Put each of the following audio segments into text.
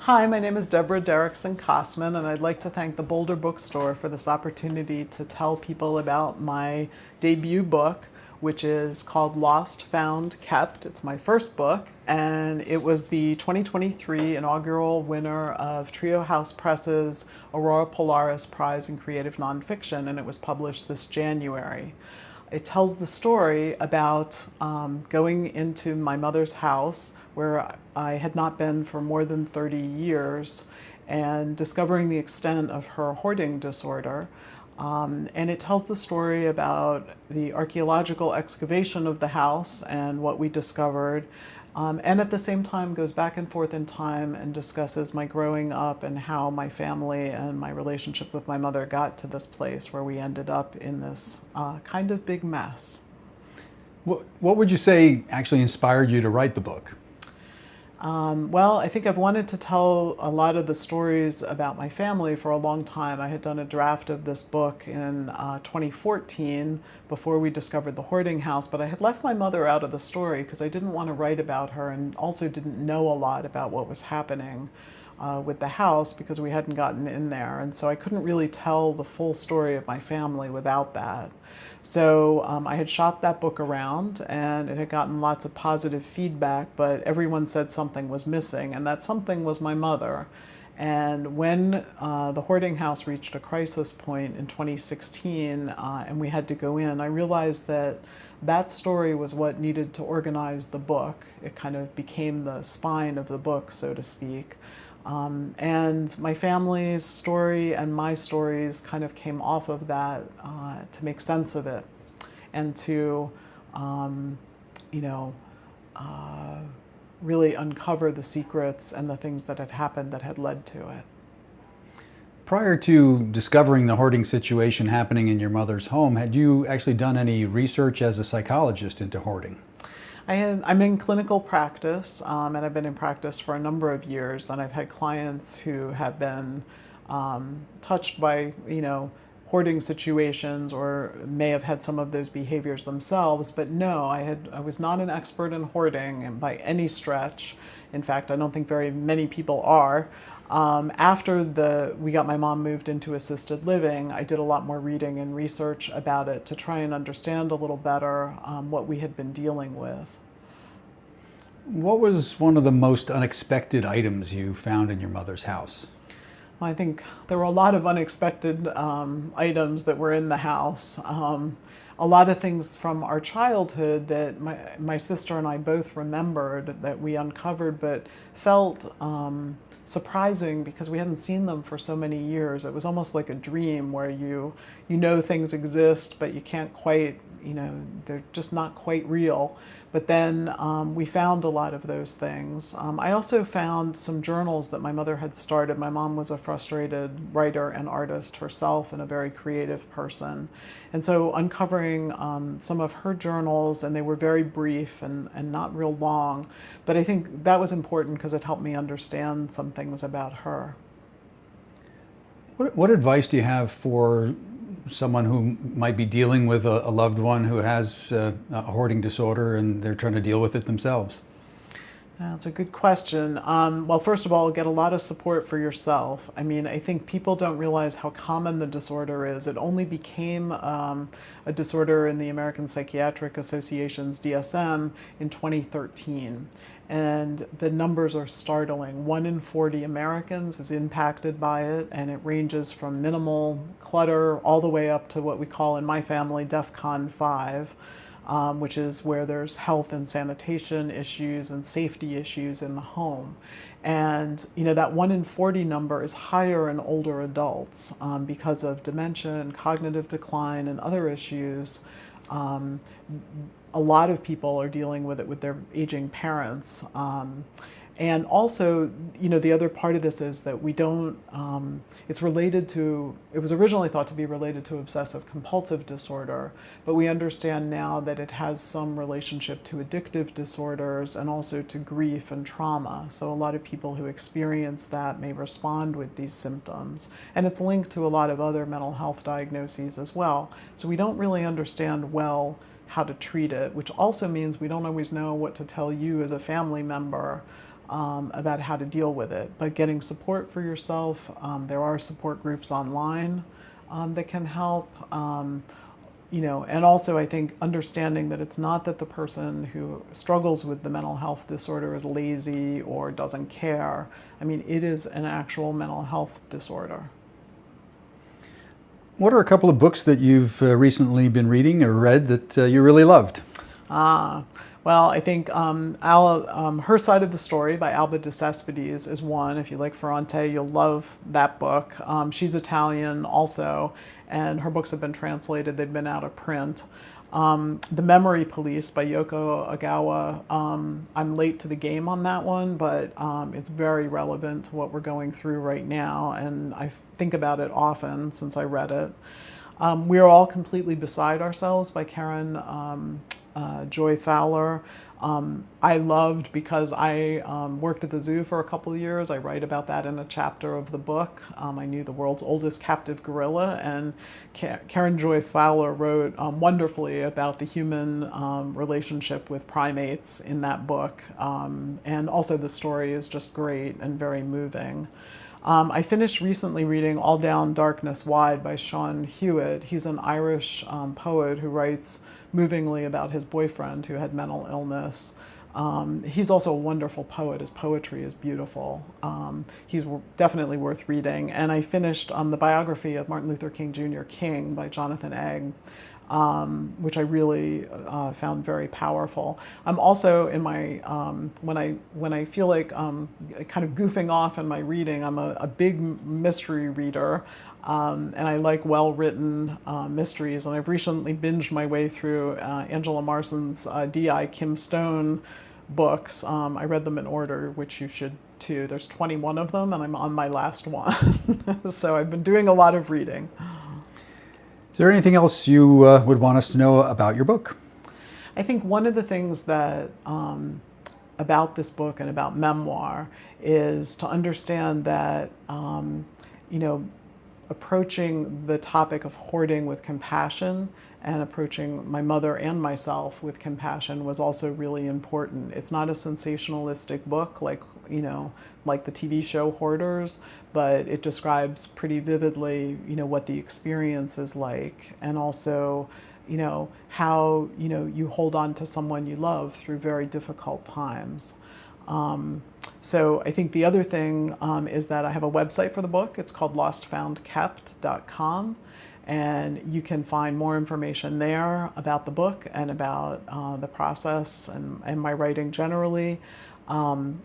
Hi, my name is Deborah Derrickson Kossmann, and I'd like to thank the Boulder Bookstore for this opportunity to tell people about my debut book, which is called Lost, Found, Kept. It's my first book, and it was the 2023 inaugural winner of Trio House Press's Aurora Polaris Prize in Creative Nonfiction, and it was published this January. It tells the story about going into my mother's house where I had not been for more than 30 years and discovering the extent of her hoarding disorder. And it tells the story about the archaeological excavation of the house and what we discovered. And at the same time goes back and forth in time and discusses my growing up and how my family and my relationship with my mother got to this place where we ended up in this kind of big mess. What would you say actually inspired you to write the book? Well, I think I've wanted to tell a lot of the stories about my family for a long time. I had done a draft of this book in 2014 before we discovered the hoarding house, but I had left my mother out of the story because I didn't want to write about her and also didn't know a lot about what was happening with the house because we hadn't gotten in there. And so I couldn't really tell the full story of my family without that. So I had shopped that book around and it had gotten lots of positive feedback, but everyone said something was missing, and that something was my mother. And when the hoarding house reached a crisis point in 2016 and we had to go in, I realized that that story was what needed to organize the book. It kind of became the spine of the book, so to speak. And my family's story and my stories kind of came off of that to make sense of it and to, you know, really uncover the secrets and the things that had happened that had led to it. Prior to discovering the hoarding situation happening in your mother's home, had you actually done any research as a psychologist into hoarding? I'm in clinical practice, and I've been in practice for a number of years, and I've had clients who have been touched by, hoarding situations or may have had some of those behaviors themselves. But no, I was not an expert in hoarding by any stretch. In fact, I don't think very many people are. After we got my mom moved into assisted living, I did a lot more reading and research about it to try and understand a little better what we had been dealing with. What was one of the most unexpected items you found in your mother's house? Well, I think there were a lot of unexpected items that were in the house. A lot of things from our childhood that my sister and I both remembered that we uncovered, but felt surprising because we hadn't seen them for so many years. It was almost like a dream where you know things exist, but you can't quite, they're just not quite real. But then we found a lot of those things. I also found some journals that my mother had started. My mom was a frustrated writer and artist herself and a very creative person. And so uncovering some of her journals, and they were very brief and not real long, but I think that was important because it helped me understand some things about her. What advice do you have for someone who might be dealing with a loved one who has a hoarding disorder and they're trying to deal with it themselves? That's a good question. Well, first of all, get a lot of support for yourself. I mean, I think people don't realize how common the disorder is. It only became a disorder in the American Psychiatric Association's DSM in 2013. And the numbers are startling. 1 in 40 Americans is impacted by it, and it ranges from minimal clutter all the way up to what we call in my family DEFCON 5. Which is where there's health and sanitation issues and safety issues in the home. And that 1 in 40 number is higher in older adults because of dementia and cognitive decline and other issues. A lot of people are dealing with it with their aging parents. And also, the other part of this is that we don't, it was originally thought to be related to obsessive compulsive disorder, but we understand now that it has some relationship to addictive disorders and also to grief and trauma. So a lot of people who experience that may respond with these symptoms. And it's linked to a lot of other mental health diagnoses as well. So we don't really understand well how to treat it, which also means we don't always know what to tell you as a family member about how to deal with it. But getting support for yourself, there are support groups online that can help. And also I think understanding that it's not that the person who struggles with the mental health disorder is lazy or doesn't care. I mean, it is an actual mental health disorder. What are a couple of books that you've recently been reading or read that you really loved? Well, I think Her Side of the Story by Alba de Cespedes is one. If you like Ferrante, you'll love that book. She's Italian also, and her books have been translated. They've been out of print. The Memory Police by Yoko Ogawa. I'm late to the game on that one, but it's very relevant to what we're going through right now, and I think about it often since I read it. We Are All Completely Beside Ourselves by Karen Joy Fowler. I loved because I worked at the zoo for a couple of years. I write about that in a chapter of the book. I knew the world's oldest captive gorilla, and Karen Joy Fowler wrote wonderfully about the human relationship with primates in that book. And also the story is just great and very moving. I finished recently reading All Down Darkness Wide by Sean Hewitt. He's an Irish poet who writes movingly about his boyfriend who had mental illness. He's also a wonderful poet. His poetry is beautiful. He's definitely worth reading. And I finished the biography of Martin Luther King Jr. King by Jonathan Egg, which I really found very powerful. I'm also in my when I feel like kind of goofing off in my reading, I'm a big mystery reader. And I like well-written mysteries, and I've recently binged my way through Angela Marson's D.I. Kim Stone books. I read them in order, which you should too. There's 21 of them, and I'm on my last one. So I've been doing a lot of reading. Is there anything else you would want us to know about your book? I think one of the things that about this book and about memoir is to understand that, approaching the topic of hoarding with compassion and approaching my mother and myself with compassion was also really important. It's not a sensationalistic book like the TV show Hoarders, but it describes pretty vividly, what the experience is like, and also, how, you hold on to someone you love through very difficult times. So I think the other thing is that I have a website for the book. It's called lostfoundkept.com, and you can find more information there about the book and about the process and my writing generally.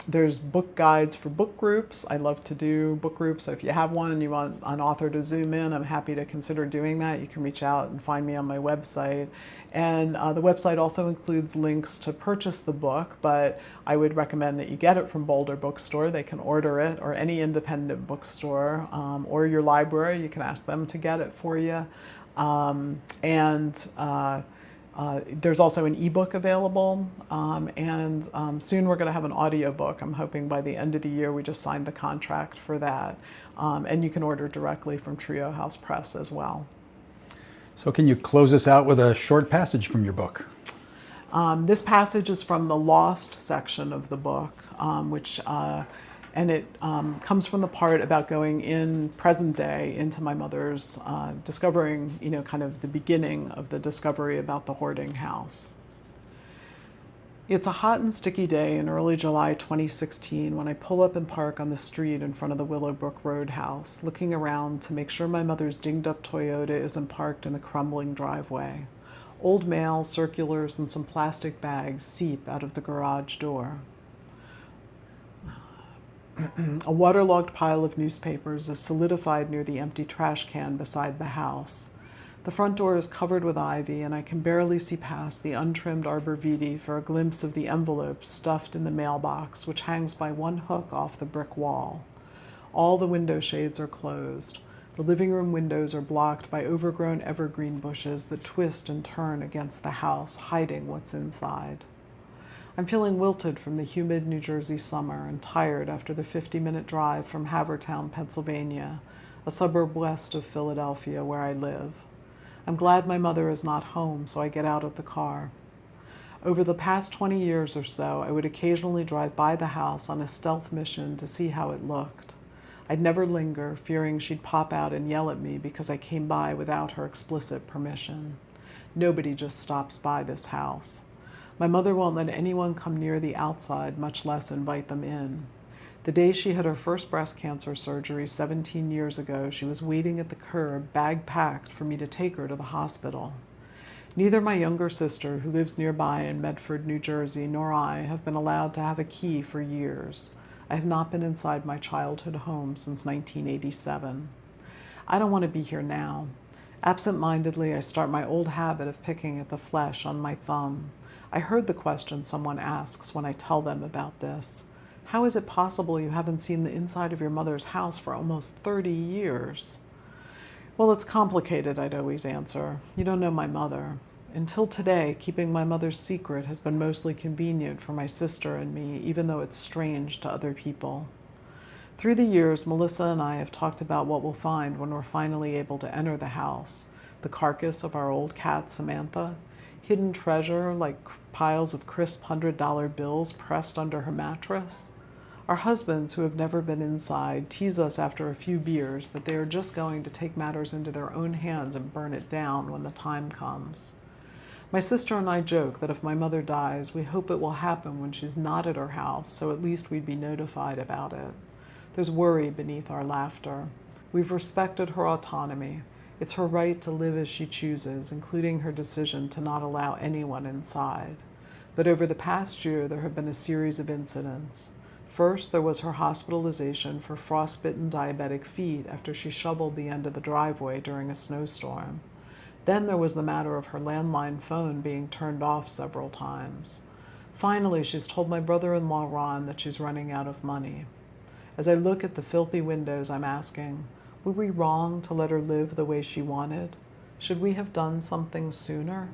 There's book guides for book groups. I love to do book groups, so if you have one and you want an author to zoom in, I'm happy to consider doing that. You can reach out and find me on my website. And the website also includes links to purchase the book, but I would recommend that you get it from Boulder Bookstore. They can order it, or any independent bookstore, or your library. You can ask them to get it for you. There's also an ebook available, and soon we're going to have an audiobook. I'm hoping by the end of the year. We just signed the contract for that. And you can order directly from Trio House Press as well. So can you close us out with a short passage from your book? This passage is from the Lost section of the book, and it comes from the part about going in present day into my mother's discovering, kind of the beginning of the discovery about the hoarding house. It's a hot and sticky day in early July 2016 when I pull up and park on the street in front of the Willowbrook Roadhouse, looking around to make sure my mother's dinged-up Toyota isn't parked in the crumbling driveway. Old mail, circulars, and some plastic bags seep out of the garage door. A waterlogged pile of newspapers is solidified near the empty trash can beside the house. The front door is covered with ivy, and I can barely see past the untrimmed arborvitae for a glimpse of the envelopes stuffed in the mailbox, which hangs by one hook off the brick wall. All the window shades are closed. The living room windows are blocked by overgrown evergreen bushes that twist and turn against the house, hiding what's inside. I'm feeling wilted from the humid New Jersey summer and tired after the 50-minute drive from Havertown, Pennsylvania, a suburb west of Philadelphia where I live. I'm glad my mother is not home, so I get out of the car. Over the past 20 years or so, I would occasionally drive by the house on a stealth mission to see how it looked. I'd never linger, fearing she'd pop out and yell at me because I came by without her explicit permission. Nobody just stops by this house. My mother won't let anyone come near the outside, much less invite them in. The day she had her first breast cancer surgery 17 years ago, she was waiting at the curb, bag packed, for me to take her to the hospital. Neither my younger sister, who lives nearby in Medford, New Jersey, nor I have been allowed to have a key for years. I have not been inside my childhood home since 1987. I don't want to be here now. Absent-mindedly, I start my old habit of picking at the flesh on my thumb. I heard the question someone asks when I tell them about this. How is it possible you haven't seen the inside of your mother's house for almost 30 years? Well, it's complicated, I'd always answer. You don't know my mother. Until today, keeping my mother's secret has been mostly convenient for my sister and me, even though it's strange to other people. Through the years, Melissa and I have talked about what we'll find when we're finally able to enter the house. The carcass of our old cat, Samantha, hidden treasure like piles of crisp $100 bills pressed under her mattress. Our husbands, who have never been inside, tease us after a few beers that they are just going to take matters into their own hands and burn it down when the time comes. My sister and I joke that if my mother dies, we hope it will happen when she's not at her house, so at least we'd be notified about it. There's worry beneath our laughter. We've respected her autonomy. It's her right to live as she chooses, including her decision to not allow anyone inside. But over the past year, there have been a series of incidents. First, there was her hospitalization for frostbitten diabetic feet after she shoveled the end of the driveway during a snowstorm. Then there was the matter of her landline phone being turned off several times. Finally, she's told my brother-in-law Ron that she's running out of money. As I look at the filthy windows, I'm asking, were we wrong to let her live the way she wanted? Should we have done something sooner?